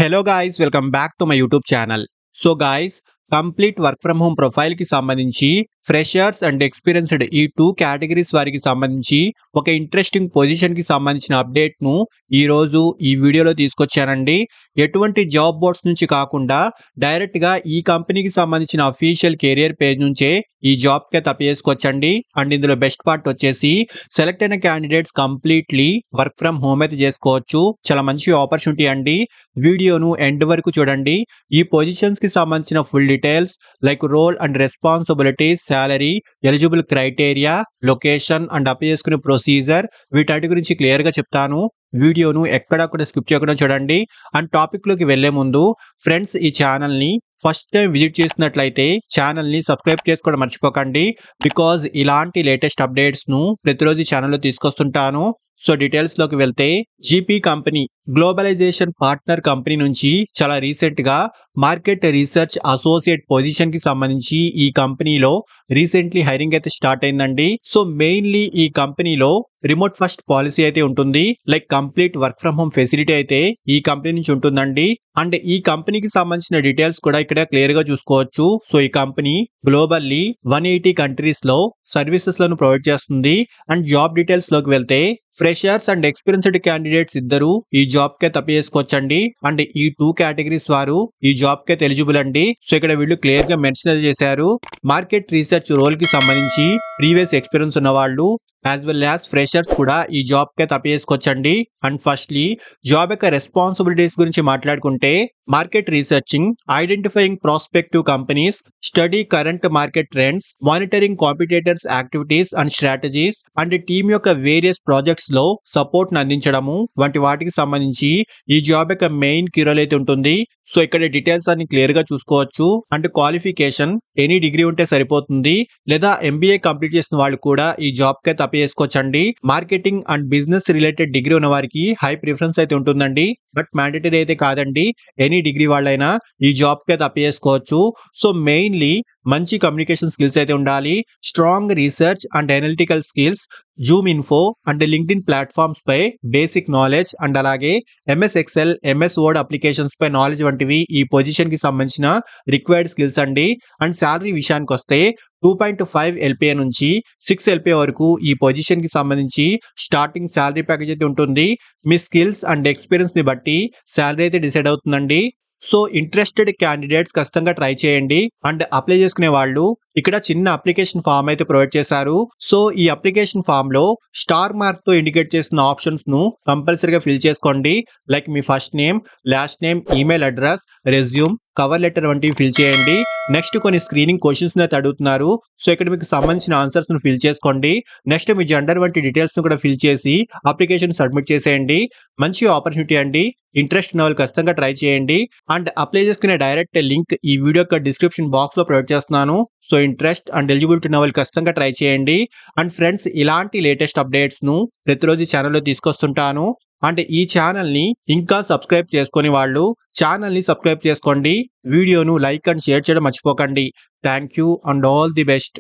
Hello guys, welcome back to my YouTube channel. So guys, complete work from home ప్రొఫైల్కి సంబంధించి freshers and experienced ఈ two categories వారికి సంబంధించి ఒక interesting పొజిషన్కి సంబంధించిన అప్డేట్ను ఈరోజు ఈ వీడియోలో తీసుకొచ్చానండి. ఎటువంటి జాబ్ బోర్డ్స్ నుంచి కాకుండా డైరెక్ట్గా ఈ కంపెనీకి సంబంధించిన అఫీషియల్ కెరియర్ పేజ్ నుంచే ఈ జాబ్కే తప్పేసుకోవచ్చండి. అండ్ ఇందులో బెస్ట్ పార్ట్ వచ్చేసి సెలెక్ట్ అయిన candidates completely work from home అయితే చేసుకోవచ్చు. చాలా మంచి ఆపర్చునిటీ అండి. వీడియోను ఎండ్ వరకు చూడండి. ఈ పొజిషన్స్ కి సంబంధించిన full details like role and responsibilities, salary, eligible criteria, location and apply చేసుకునే ప్రొసీజర్ వీటన్నిటి గురించి క్లియర్ గా చెప్తాను. వీడియోను ఎక్కడా కూడా స్కిప్ చేయకుండా చూడండి. అండ్ టాపిక్ లోకి వెళ్లే ముందు ఫ్రెండ్స్, ఈ ఛానల్ ని ఫస్ట్ టైం విజిట్ చేసినట్లయితే ఛానల్ ని సబ్స్క్రైబ్ చేసుకోవడం మర్చిపోకండి. బికాజ్ ఇలాంటి లేటెస్ట్ అప్డేట్స్ ను ప్రతిరోజు ఛానల్లో తీసుకొస్తుంటాను. సో డీటెయిల్స్ లోకి వెళ్తే, GP company globalisation partner company నుంచి చాలా రీసెంట్ గా మార్కెట్ రీసెర్చ్ అసోసియేట్ పొజిషన్ కి సంబంధించి ఈ కంపెనీలో రీసెంట్లీ హైరింగ్ అయితే స్టార్ట్ అయిందండి. సో మెయిన్లీ ఈ కంపెనీలో రిమోట్ ఫస్ట్ పాలసీ అయితే ఉంటుంది. Like complete work from home facility అయితే ఈ కంపెనీ నుంచి ఉంటుందండి. అండ్ ఈ కంపెనీకి సంబంధించిన డీటెయిల్స్ కూడా ఇక్కడ క్లియర్ గా చూసుకోవచ్చు. సో ఈ కంపెనీ గ్లోబల్లీ 180 కంట్రీస్ లో సర్వీసెస్ లను ప్రొవైడ్ చేస్తుంది. అండ్ జాబ్ డీటెయిల్స్ లోకి వెళ్తే, ఫ్రెషర్స్ అండ్ ఎక్స్పీరియన్స్డ్ క్యాండిడేట్స్ ఇద్దరు ఈ జాబ్ కే తప్పేసుకోవచ్చండి. అండ్ ఈ టూ కేటగిరీస్ వారు ఈ జాబ్ కే ఎలిజిబుల్ అండి. సో ఇక్కడ వీళ్ళు క్లియర్ గా మెన్షన్ చేశారు. మార్కెట్ రీసెర్చ్ రోల్ కి సంబంధించి ప్రీవియస్ ఎక్స్పీరియన్స్ ఉన్న వాళ్ళు యాజ్ వెల్ యాజ్ ఫ్రెషర్స్ కూడా ఈ జాబ్ కే తప్పేసుకోవచ్చండి. అండ్ ఫస్ట్లీ జాబ్ యొక్క రెస్పాన్సిబిలిటీస్ గురించి మాట్లాడుకుంటే, market researching, identifying prospective companies, study current market trends, monitoring competitors activities and strategies, and team యొక్క వేరియస్ ప్రాజెక్ట్స్ లో సపోర్ట్ అందించడము వంటి వాటికి సంబంధించి ఈ జాబ్ యొక్క మెయిన్ కీ రోల్ అయితే ఉంటుంది. సో ఇక్కడ డీటెయిల్స్ అన్ని క్లియర్ గా చూసుకోవచ్చు. అండ్ క్వాలిఫికేషన్ ఎనీ డిగ్రీ ఉంటే సరిపోతుంది, లేదా ఎంబీఏ కంప్లీట్ చేసిన వాళ్ళు కూడా ఈ జాబ్ కే తప్పేసుకోవచ్చండి. Marketing and business related degree ఉన్న వారికి హై ప్రిఫరెన్స్ అయితే ఉంటుందండి. బట్ మ్యాండేటరీ అయితే కాదండి. ఎనీ డిగ్రీ వాళ్ళైనా ఈ జాబ్ కే తప్పేసుకోవచ్చు. సో మెయిన్లీ మంచి కమ్యూనికేషన్ స్కిల్స్ అయితే ఉండాలి. Strong research and analytical skills, Zoom info and LinkedIn platforms పై బేసిక్ నాలెడ్జ్, అండ్ అలాగే MS Excel, MS Word applications పై నాలెడ్జ్ వంటివి ఈ పొజిషన్ కి సంబంధించిన రిక్వైర్డ్ స్కిల్స్ అండి. అండ్ శాలరీ విషయానికి వస్తే 2.5 ఎల్పిఏ నుంచి 6 ఎల్పిఏ వరకు ఈ పొజిషన్ కి సంబంధించి స్టార్టింగ్ శాలరీ ప్యాకేజ్ అయితే ఉంటుంది. మీ స్కిల్స్ అండ్ ఎక్స్పీరియన్స్ ని బట్టి శాలరీ అయితే డిసైడ్ అవుతుందండి. సో ఇంట్రెస్టెడ్ క్యాండిడేట్స్ ఖచ్చితంగా ట్రై చేయండి. అండ్ అప్లై చేసుకునే వాళ్ళు ఇక్కడ చిన్న అప్లికేషన్ ఫామ్ అయితే ప్రొవైడ్ చేశారు. సో ఈ అప్లికేషన్ ఫామ్ లో స్టార్ మార్క్ తో ఇండికేట్ చేసిన ఆప్షన్స్ ను కంపల్సరీగా ఫిల్ చేసుకోండి. లైక్ మీ first name, last name, email address, resume, cover letter వంటివి ఫిల్ చేయండి. నెక్స్ట్ కొన్ని స్క్రీనింగ్ క్వశ్చన్స్ అయితే అడుగుతున్నారు. సో ఇక్కడ మీకు సంబంధించిన ఆన్సర్స్ ను ఫిల్ చేసుకోండి. నెక్స్ట్ మీ జెండర్ వంటి డీటెయిల్స్ ను కూడా ఫిల్ చేసి అప్లికేషన్ సబ్మిట్ చేసేయండి. మంచి ఆపర్చునిటీ అండి. ఇంట్రెస్ట్ ఉన్న వాళ్ళు ఖచ్చితంగా ట్రై చేయండి. అండ్ అప్లై చేసుకునే డైరెక్ట్ లింక్ ఈ వీడియో యొక్క డిస్క్రిప్షన్ బాక్స్ లో ప్రొవైడ్ చేస్తున్నాను. సో ఇంట్రెస్ట్ అండ్ ఎలిజిబిలిటీ ఉన్న వాళ్ళు ఖచ్చితంగా ట్రై చేయండి. అండ్ ఫ్రెండ్స్, ఇలాంటి లేటెస్ట్ అప్డేట్స్ ను ప్రతిరోజు ఛానల్లో తీసుకొస్తుంటాను. అండ్ ఈ ఛానల్ ని ఇంకా సబ్స్క్రైబ్ చేసుకుని వాళ్ళు ఛానల్ ని సబ్స్క్రైబ్ చేసుకోండి. వీడియోను లైక్ అండ్ షేర్ చేయడం మర్చిపోకండి. Thank you and all the best.